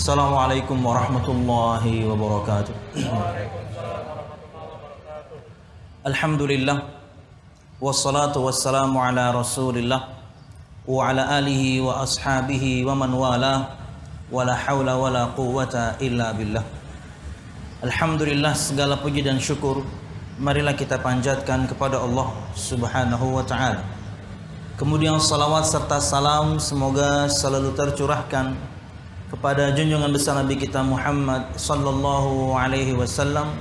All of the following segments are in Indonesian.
Assalamualaikum warahmatullahi wabarakatuh. Alhamdulillah, wassalatu wassalamu ala rasulillah wa ala alihi wa ashabihi wa man wala, wa la hawla wa la quwwata illa billah. Alhamdulillah, segala puji dan syukur marilah kita panjatkan kepada Allah Subhanahu wa ta'ala. Kemudian salawat serta salam semoga selalu tercurahkan kepada junjungan besar Nabi kita Muhammad sallallahu alaihi wasallam,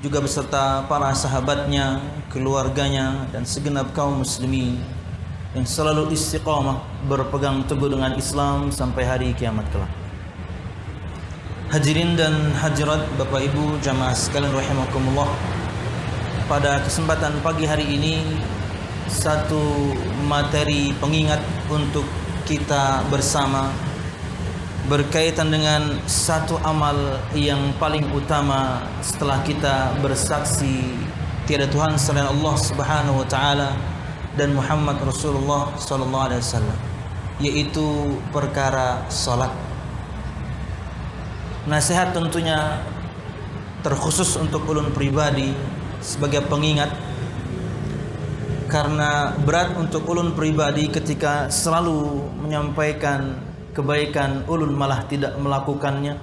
juga beserta para sahabatnya, keluarganya, dan segenap kaum muslimin yang selalu istiqamah berpegang teguh dengan Islam sampai hari kiamat kelak. Hadirin dan hadirat, Bapak Ibu jamaah sekalian rahimakumullah, pada kesempatan pagi hari ini satu materi pengingat untuk kita bersama berkaitan dengan satu amal yang paling utama setelah kita bersaksi tiada Tuhan selain Allah Subhanahu wa taala dan Muhammad Rasulullah sallallahu alaihi wasallam, yaitu perkara salat. Nasihat tentunya terkhusus untuk ulun pribadi sebagai pengingat, karena berat untuk ulun pribadi ketika selalu menyampaikan kebaikan ulun malah tidak melakukannya,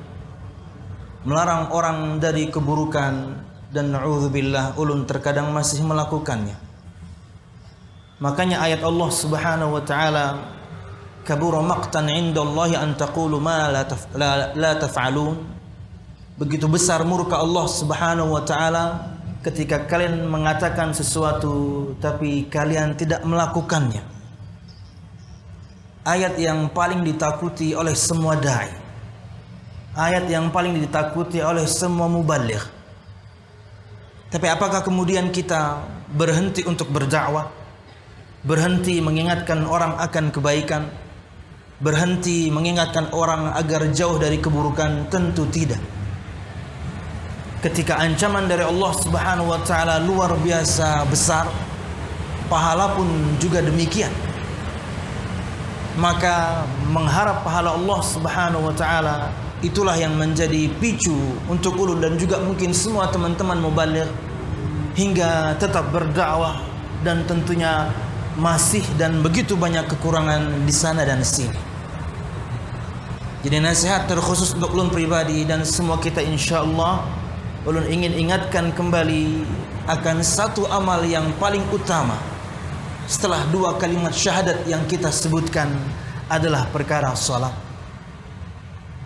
melarang orang dari keburukan, dan na'udzubillah ulun terkadang masih melakukannya. Makanya ayat Allah Subhanahu wa taala, kabura maqtan 'indallahi an taqulu ma la taf'alun. Begitu besar murka Allah Subhanahu wa taala ketika kalian mengatakan sesuatu tapi kalian tidak melakukannya. Ayat yang paling ditakuti oleh semua dai, ayat yang paling ditakuti oleh semua mubaligh. Tapi apakah kemudian kita berhenti untuk berdakwah, berhenti mengingatkan orang akan kebaikan, berhenti mengingatkan orang agar jauh dari keburukan? Tentu tidak. Ketika ancaman dari Allah Subhanahu wa taala luar biasa besar, pahala pun juga demikian. Maka mengharap pahala Allah Subhanahu wa taala itulah yang menjadi picu untuk ulun dan juga mungkin semua teman-teman mubaligh hingga tetap berdakwah, dan tentunya masih dan begitu banyak kekurangan di sana dan sini. Jadi nasihat terkhusus untuk ulun pribadi dan semua kita, insyaallah ulun ingin ingatkan kembali akan satu amal yang paling utama setelah dua kalimat syahadat yang kita sebutkan, adalah perkara salat.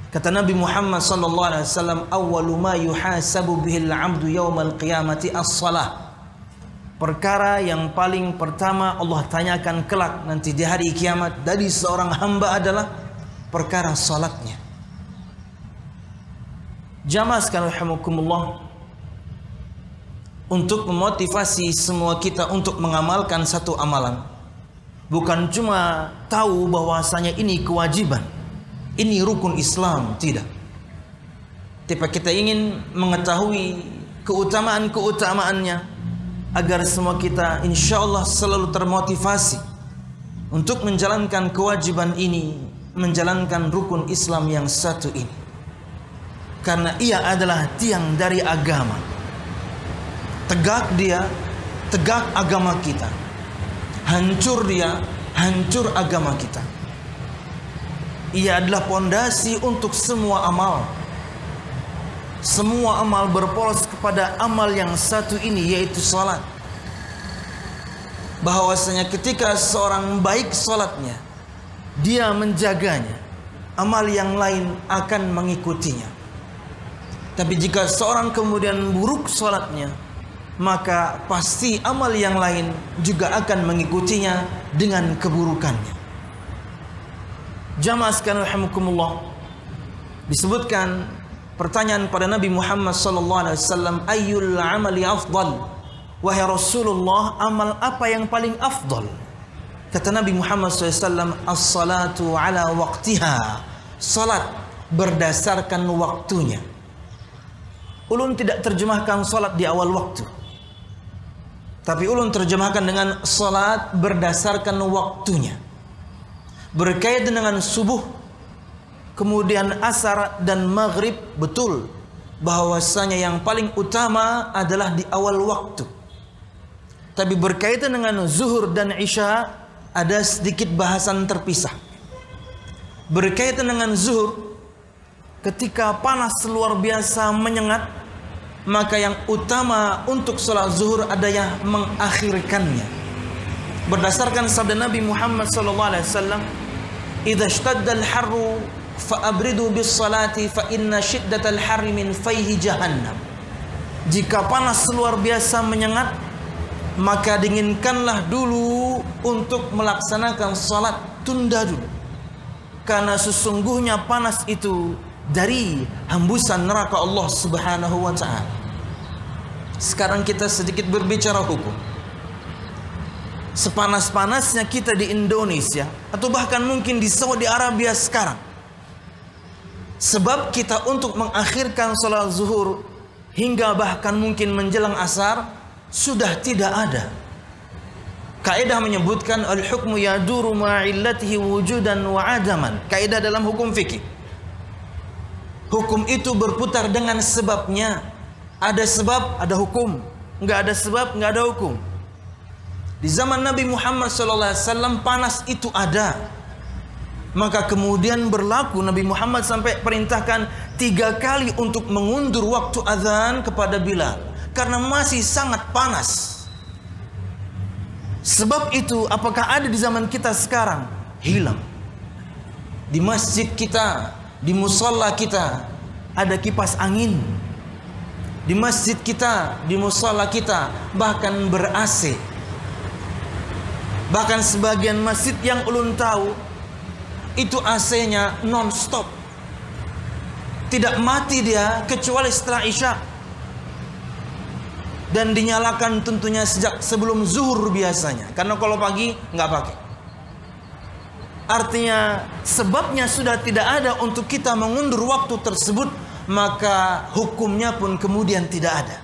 Kata Nabi Muhammad sallallahu alaihi wasallam, awwalu ma yuhasabu bihil 'abdu yaumal qiyamati as-salah. Perkara yang paling pertama Allah tanyakan kelak nanti di hari kiamat dari seorang hamba adalah perkara salatnya. Jamaah sekalian rahimakumullah, untuk memotivasi semua kita untuk mengamalkan satu amalan, bukan cuma tahu bahwasanya ini kewajiban, ini rukun Islam, tidak. Tapi kita ingin mengetahui keutamaan-keutamaannya agar semua kita insyaallah selalu termotivasi untuk menjalankan kewajiban ini, menjalankan rukun Islam yang satu ini. Karena ia adalah tiang dari agama. Tegak dia, tegak agama kita. Hancur dia, hancur agama kita. Ia adalah pondasi untuk semua amal. Semua amal berpolos kepada amal yang satu ini, yaitu salat. Bahwasanya ketika seorang baik salatnya, dia menjaganya, amal yang lain akan mengikutinya. Tapi jika seorang kemudian buruk salatnya, maka pasti amal yang lain juga akan mengikutinya dengan keburukannya. Jamaah sekalian rahimakumullah, disebutkan pertanyaan pada Nabi Muhammad sallallahu alaihi wasallam, ayyul amali afdal? Wahai Rasulullah, amal apa yang paling afdal? Kata Nabi Muhammad SAW, as-salatu ala waqtiha. Salat berdasarkan waktunya. Ulun tidak terjemahkan salat di awal waktu, tapi ulun terjemahkan dengan salat berdasarkan waktunya. Berkaitan dengan subuh, kemudian asar dan maghrib, betul bahwasanya yang paling utama adalah di awal waktu. Tapi berkaitan dengan zuhur dan isya ada sedikit bahasan terpisah. Berkaitan dengan zuhur, ketika panas luar biasa menyengat, maka yang utama untuk sholat zuhur adalah mengakhirkannya. Berdasarkan sabda Nabi Muhammad SAW, "Idza ishtadda al-harru fa'abridu bis-salati fa inna shiddatal harri min fayhi jahannam." Jika panas luar biasa menyengat, maka dinginkanlah dulu untuk melaksanakan salat, tunda dulu. Karena sesungguhnya panas itu dari hembusan neraka Allah Subhanahu wa taala. Sekarang kita sedikit berbicara hukum. Sepanas-panasnya kita di Indonesia atau bahkan mungkin di Saudi Arabia sekarang, sebab kita untuk mengakhirkan salat zuhur hingga bahkan mungkin menjelang asar sudah tidak ada. Kaidah menyebutkan al-hukmu yaduru ma'illatihi wujudan wa adaman. Kaidah dalam hukum fikih, hukum itu berputar dengan sebabnya. Ada sebab, ada hukum. Enggak ada sebab, enggak ada hukum. Di zaman Nabi Muhammad SAW panas itu ada. Maka kemudian berlaku Nabi Muhammad sampai perintahkan 3 kali untuk mengundur waktu azan kepada Bilal, karena masih sangat panas. Sebab itu apakah ada di zaman kita sekarang? Hilang. Di masjid kita, di musalla kita ada kipas angin. Di masjid kita, di musalla kita bahkan ber-AC. Bahkan sebagian masjid yang ulun tahu itu AC-nya non-stop. Tidak mati dia kecuali setelah isya. Dan dinyalakan tentunya sejak sebelum zuhur biasanya. Karena kalau pagi nggak pakai. Artinya sebabnya sudah tidak ada untuk kita mengundur waktu tersebut, maka hukumnya pun kemudian tidak ada.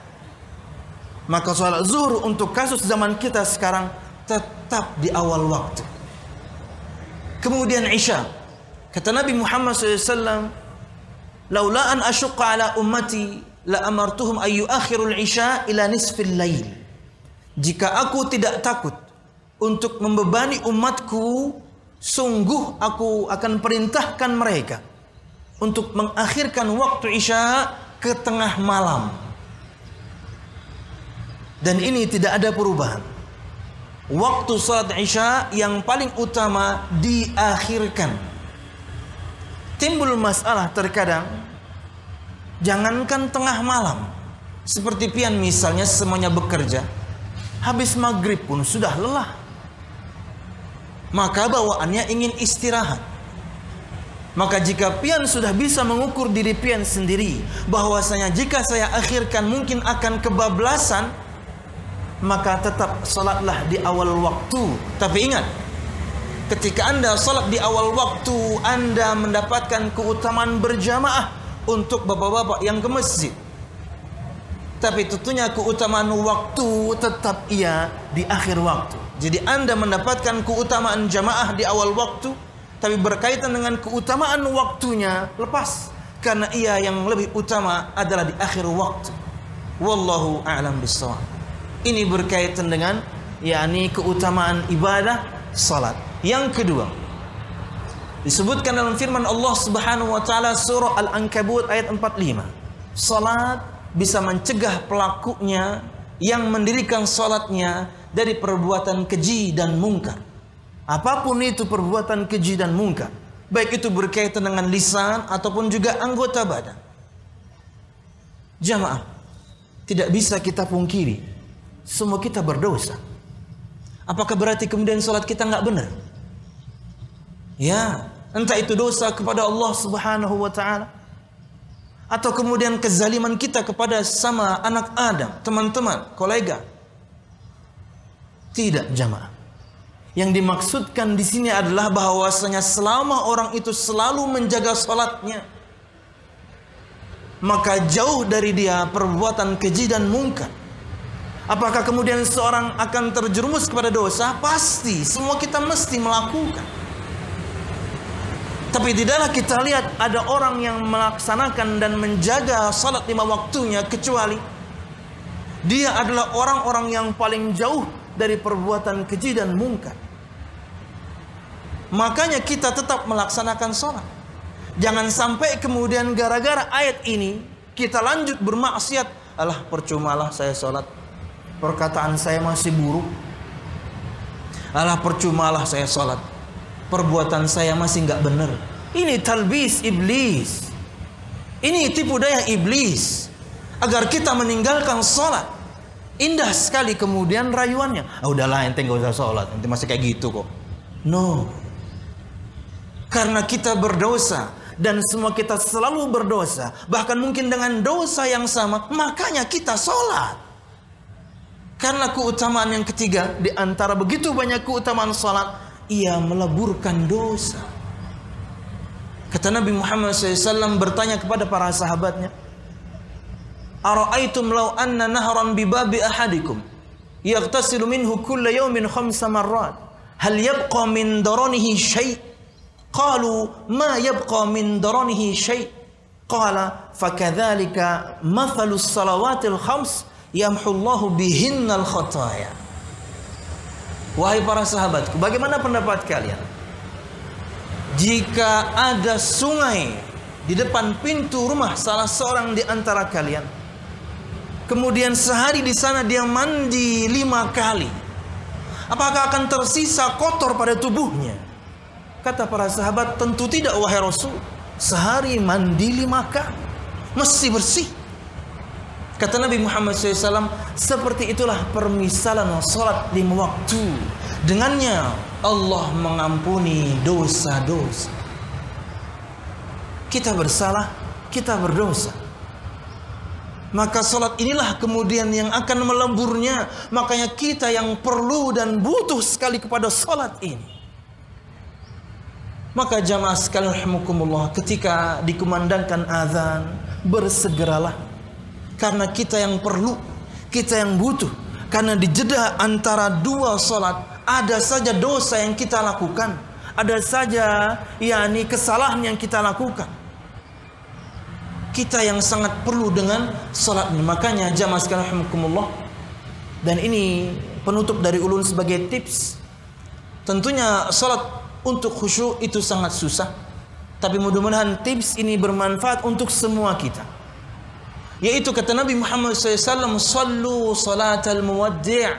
Maka sholat zuhur untuk kasus zaman kita sekarang tetap di awal waktu. Kemudian isya, kata Nabi Muhammad SAW, "Laula an asyqa ala ummati la amartuhum ay yuakhirul isya ila nisfil lail." Jika aku tidak takut untuk membebani umatku, sungguh aku akan perintahkan mereka untuk mengakhirkan waktu isya ke tengah malam. Dan ini tidak ada perubahan. Waktu salat isya yang paling utama diakhirkan. Timbul masalah terkadang, jangankan tengah malam, seperti pian misalnya semuanya bekerja, habis maghrib pun sudah lelah, maka bawaannya ingin istirahat. Maka jika pian sudah bisa mengukur diri pian sendiri bahwasanya jika saya akhirkan mungkin akan kebablasan, maka tetap salatlah di awal waktu. Tapi ingat, ketika Anda salat di awal waktu, Anda mendapatkan keutamaan berjamaah untuk bapak-bapak yang ke masjid. Tapi tentunya keutamaan waktu tetap ia di akhir waktu. Jadi Anda mendapatkan keutamaan jamaah di awal waktu, tapi berkaitan dengan keutamaan waktunya lepas, karena ia yang lebih utama adalah di akhir waktu. Wallahu a'lam bishawab. Ini berkaitan dengan yakni keutamaan ibadah salat. Yang kedua, disebutkan dalam firman Allah Subhanahu wa taala surah Al-Ankabut ayat 45. Salat bisa mencegah pelakunya yang mendirikan salatnya dari perbuatan keji dan mungkar. Apapun itu perbuatan keji dan mungkar, baik itu berkaitan dengan lisan ataupun juga anggota badan. Jamaah, tidak bisa kita pungkiri, semua kita berdosa. Apakah berarti kemudian salat kita nggak benar? Ya, entah itu dosa kepada Allah Subhanahu wa taala, atau kemudian kezaliman kita kepada sama anak Adam, teman-teman, kolega. Tidak, jamaah. Yang dimaksudkan di sini adalah bahwasanya selama orang itu selalu menjaga salatnya, maka jauh dari dia perbuatan keji dan mungkar. Apakah kemudian seorang akan terjerumus kepada dosa? Pasti, semua kita mesti melakukan. Tapi tidaklah kita lihat ada orang yang melaksanakan dan menjaga salat 5 waktunya kecuali dia adalah orang-orang yang paling jauh dari perbuatan keji dan mungkar. Makanya kita tetap melaksanakan salat. Jangan sampai kemudian gara-gara ayat ini kita lanjut bermaksiat. Alah, percumalah saya salat, perkataan saya masih buruk. Alah, percumalah saya salat, perbuatan saya masih nggak benar. Ini talbis iblis. Ini tipu daya iblis agar kita meninggalkan sholat. Indah sekali kemudian rayuannya. Ah, udahlah ente nggak usah sholat, ente masih kayak gitu kok. No. Karena kita berdosa dan semua kita selalu berdosa, bahkan mungkin dengan dosa yang sama, makanya kita sholat. Karena keutamaan yang ketiga di antara begitu banyak keutamaan sholat, ia meleburkan dosa. Kata Nabi Muhammad SAW bertanya kepada para sahabatnya, Ara'aitum law anna nahran bibabi ahadikum yaghtasilu minhu kulla yawmin 5 marrat hal yabqa min daranihi syai'? Qalu ma yabqa min daranihi syai'? Qala fakadzalika mathalus salawatil 5 yamhullahu bihinnal khataya. Wahai para sahabatku, bagaimana pendapat kalian jika ada sungai di depan pintu rumah salah seorang di antara kalian, kemudian sehari di sana dia mandi 5 kali, apakah akan tersisa kotor pada tubuhnya? Kata para sahabat, tentu tidak wahai Rasul. Sehari mandi 5 kali mesti bersih. Kata Nabi Muhammad SAW, seperti itulah permisalan salat 5 waktu. Dengannya Allah mengampuni dosa-dosa. Kita bersalah, kita berdosa, maka salat inilah kemudian yang akan meleburnya. Makanya kita yang perlu dan butuh sekali kepada salat ini. Maka jamaah sekalian rahimakumullah, ketika dikumandangkan azan, bersegeralah. Karena kita yang perlu, kita yang butuh. Karena di jeda antara 2 salat ada saja dosa yang kita lakukan, ada saja yakni kesalahan yang kita lakukan. Kita yang sangat perlu dengan salat ini. Makanya jamaah sekalian rahimakumullah, dan ini penutup dari ulun sebagai tips. Tentunya salat untuk khusyuk itu sangat susah, tapi mudah-mudahan tips ini bermanfaat untuk semua kita. Yaitu kata Nabi Muhammad SAW, sallu salatal muwaddi',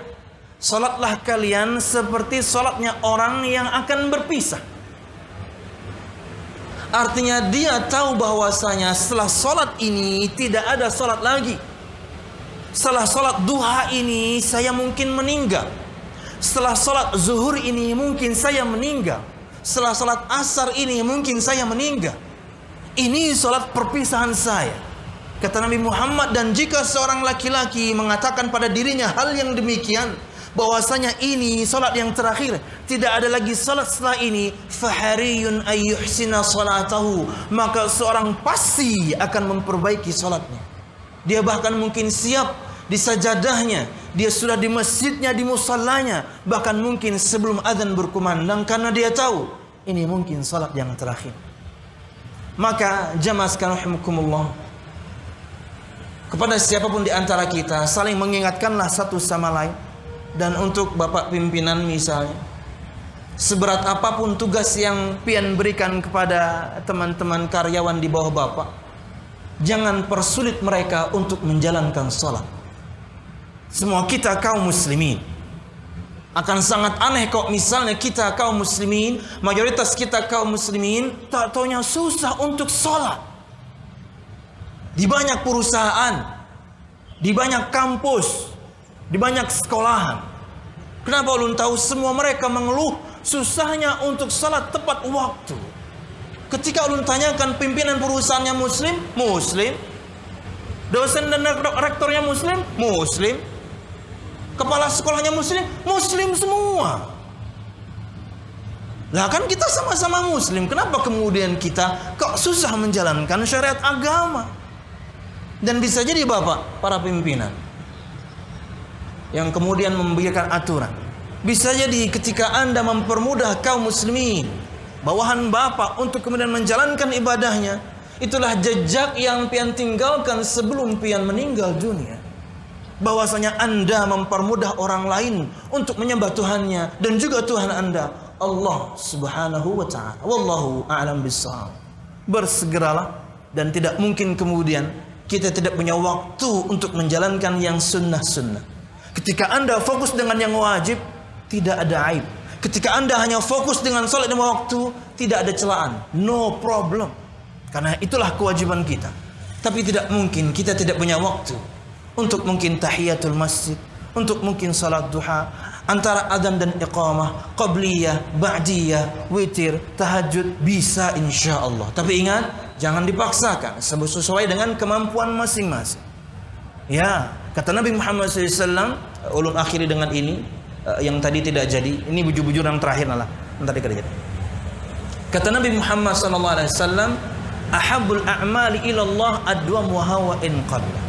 salatlah kalian seperti salatnya orang yang akan berpisah. Artinya dia tahu bahwasanya setelah salat ini tidak ada salat lagi. Setelah salat duha ini saya mungkin meninggal. Setelah salat zuhur ini mungkin saya meninggal. Setelah salat asar ini mungkin saya meninggal. Ini salat perpisahan saya. Kata Nabi Muhammad, dan jika seorang laki-laki mengatakan pada dirinya hal yang demikian, bahwasanya ini salat yang terakhir, tidak ada lagi salat setelah ini, fahariyun ayyuhsina salatahu, maka seorang pasti akan memperbaiki salatnya. Dia bahkan mungkin siap di sajadahnya, dia sudah di masjidnya, di musallanya, bahkan mungkin sebelum azan berkumandang, karena dia tahu ini mungkin salat yang terakhir. Maka jamaah sekalian rahimakumullah, kepada siapapun di antara kita, saling mengingatkanlah satu sama lain. Dan untuk bapak pimpinan misalnya, seberat apapun tugas yang pian berikan kepada teman-teman karyawan di bawah bapak, jangan persulit mereka untuk menjalankan sholat. Semua kita kaum muslimin, akan sangat aneh kok misalnya kita kaum muslimin, mayoritas kita kaum muslimin, tak taunya susah untuk sholat. Di banyak perusahaan, di banyak kampus, di banyak sekolahan. Kenapa ulun tahu semua mereka mengeluh susahnya untuk salat tepat waktu. Ketika ulun tanyakan pimpinan perusahaannya muslim, muslim. Dosen dan rektornya muslim, muslim. Kepala sekolahnya muslim, muslim semua. Lah kan kita sama-sama muslim, kenapa kemudian kita kok susah menjalankan syariat agama? Dan bisa jadi bapak, para pimpinan yang kemudian memberikan aturan, bisa jadi ketika anda mempermudah kaum muslimin bawahan bapak untuk kemudian menjalankan ibadahnya, itulah jejak yang pian tinggalkan sebelum pian meninggal dunia. Bahwasanya Anda mempermudah orang lain untuk menyembah Tuhannya dan juga Tuhan Anda, Allah Subhanahu wa taala. Wallahu a'lam bissawab. Bersegeralah, dan tidak mungkin kemudian kita tidak punya waktu untuk menjalankan yang sunnah-sunnah. Ketika Anda fokus dengan yang wajib, tidak ada aib. Ketika Anda hanya fokus dengan salat lima waktu, tidak ada celaan, no problem. Karena itulah kewajiban kita. Tapi tidak mungkin kita tidak punya waktu untuk mungkin tahiyatul masjid, untuk mungkin salat duha, antara adzan dan iqamah, qabliyah, ba'diyah, witir, tahajud, bisa insyaallah. Tapi ingat, jangan dipaksakan, sesuai dengan kemampuan masing-masing. Ya, kata Nabi Muhammad SAW, ulun akhiri dengan ini, yang tadi tidak jadi, ini bujur-bujur yang terakhir lah. Nanti dikit-dikit. Kata Nabi Muhammad SAW, ahabbul a'mali ilallah adwamuha wa in qalla.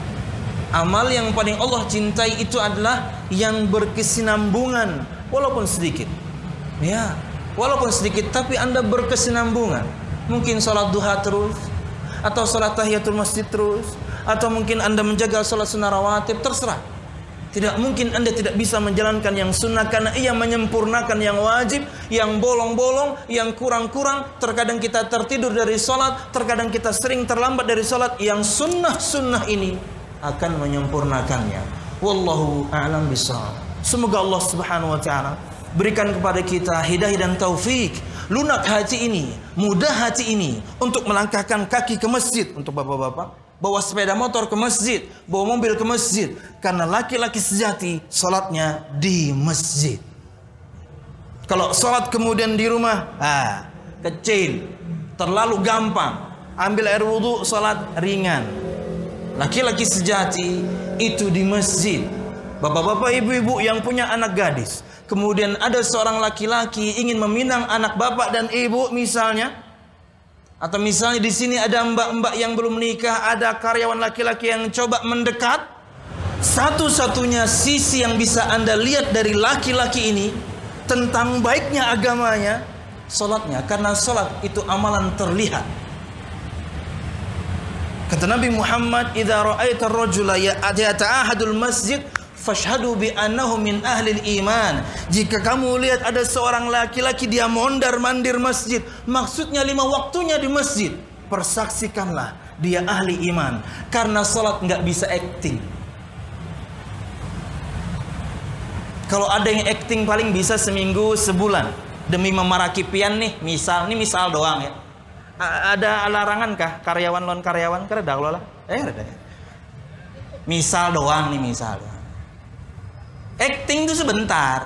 Amal yang paling Allah cintai itu adalah yang berkesinambungan, walaupun sedikit. Ya, walaupun sedikit, tapi Anda berkesinambungan. Mungkin salat duha terus, atau salat tahiyatul masjid terus, atau mungkin Anda menjaga salat sunnah rawatib, terserah. Tidak mungkin Anda tidak bisa menjalankan yang sunnah, karena ia menyempurnakan yang wajib, yang bolong-bolong, yang kurang-kurang. Terkadang kita tertidur dari salat, terkadang kita sering terlambat dari salat. Yang sunnah-sunnah ini akan menyempurnakannya. Wallahu a'lam bishawab. Semoga Allah Subhanahu wa taala berikan kepada kita hidayah dan taufik, lunak hati ini, mudah hati ini untuk melangkahkan kaki ke masjid. Untuk bapak-bapak, bawa sepeda motor ke masjid, bawa mobil ke masjid, karena laki-laki sejati salatnya di masjid. Kalau salat kemudian di rumah, kecil, terlalu gampang. Ambil air wudu, salat ringan. Laki-laki sejati itu di masjid. Bapak-bapak, ibu-ibu yang punya anak gadis, kemudian ada seorang laki-laki ingin meminang anak bapak dan ibu misalnya, atau misalnya di sini ada mbak-mbak yang belum menikah, ada karyawan laki-laki yang coba mendekat, satu-satunya sisi yang bisa Anda lihat dari laki-laki ini tentang baiknya agamanya, salatnya, karena salat itu amalan terlihat. Kata Nabi Muhammad, "Idza ra'aita ar-rajula yata'ahadul masjid fashhadu bi annahu min ahlil iman." Jika kamu lihat ada seorang laki-laki dia mondar-mandir masjid, maksudnya 5 waktunya di masjid, persaksikanlah dia ahli iman. Karena salat nggak bisa acting. Kalau ada yang acting paling bisa seminggu, sebulan, demi memaraki pian nih, misal doang ya. Ada larangan kah karyawan lawan karyawan? Karena lah. Ada. Misal doang nih, misal doang. Acting itu sebentar.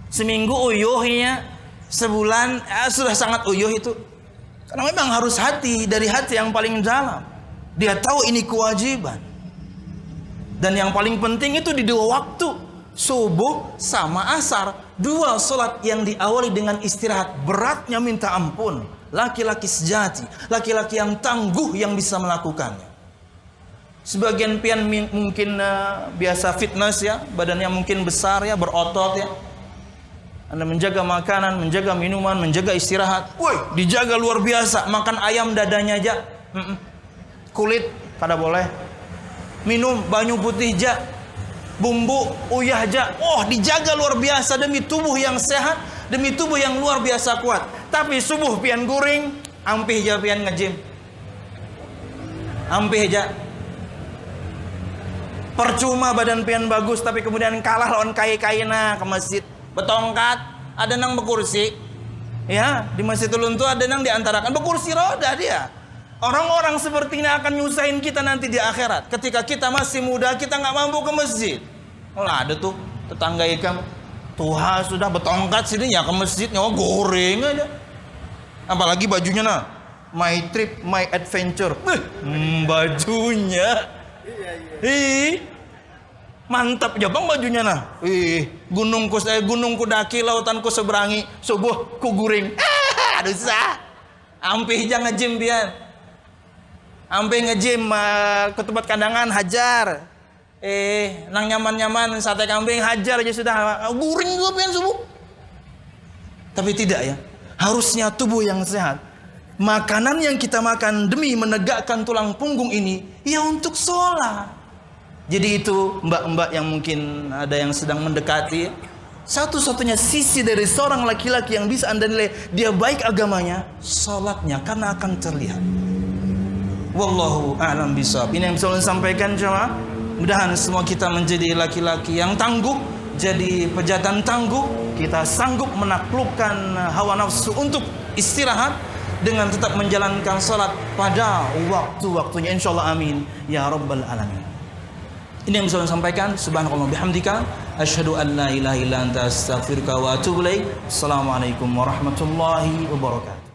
Seminggu uyuhnya, sebulan sudah sangat uyuh itu. Karena memang harus hati, dari hati yang paling dalam. Dia tahu ini kewajiban. Dan yang paling penting itu di 2 waktu, subuh sama asar, 2 salat yang diawali dengan istirahat. Beratnya minta ampun. Laki-laki sejati, laki-laki yang tangguh yang bisa melakukannya. Sebagian pian mungkin biasa fitness ya, badannya mungkin besar ya, berotot ya. Anda menjaga makanan, menjaga minuman, menjaga istirahat. Woi, dijaga luar biasa. Makan ayam dadanya aja, kulit kada boleh. Minum banyu putih aja, bumbu uyah aja. Oh, dijaga luar biasa demi tubuh yang sehat, demi tubuh yang luar biasa kuat. Tapi subuh pian guring, ampih aja pian nge-gym. Ampih aja. Percuma badan pian bagus tapi kemudian kalah lawan kai-kaina ke masjid. Betongkat, ada nang bekursi. Ya, di Masjid Ulun tuh ada nang diantarakan bekursi roda dia. Orang-orang seperti ini akan nyusahin kita nanti di akhirat. Ketika kita masih muda, kita nggak mampu ke masjid. Malah ada tuh tetangga ikam, Tuhan sudah betongkat sini ya ke masjid, nyawa goreng aja. Apalagi bajunya nah, my trip, my adventure. Bajunya, mantap aja bang bajunya nah. Gunungku daki, lautanku seberangi, subuh ku guring. Aduh sah, ampih jangan nge-gym pian. Ampih nge-gym ke tempat kandangan hajar. Nang nyaman-nyaman sate kambing hajar aja sudah, guring juga pian subuh. Tapi tidak ya, harusnya tubuh yang sehat. Makanan yang kita makan demi menegakkan tulang punggung ini, ya untuk sholat. Jadi itu mbak-mbak yang mungkin ada yang sedang mendekati, satu-satunya sisi dari seorang laki-laki yang bisa anda nilai dia baik agamanya, sholatnya, karena akan terlihat. Wallahu a'lam bishawab. Ini yang bisa saya sampaikan jemaah. Mudah-mudahan semua kita menjadi laki-laki yang tangguh, jadi pejantan tangguh. Kita sanggup menaklukkan hawa nafsu untuk istirahat dengan tetap menjalankan salat pada waktu-waktunya, insyaallah, amin ya rabbal alamin. Ini yang bisa saya sampaikan. Subhanallah bihamdika asyhadu an la ilaha illa anta astaghfiruka wa atubu ilaik. Assalamualaikum warahmatullahi wabarakatuh.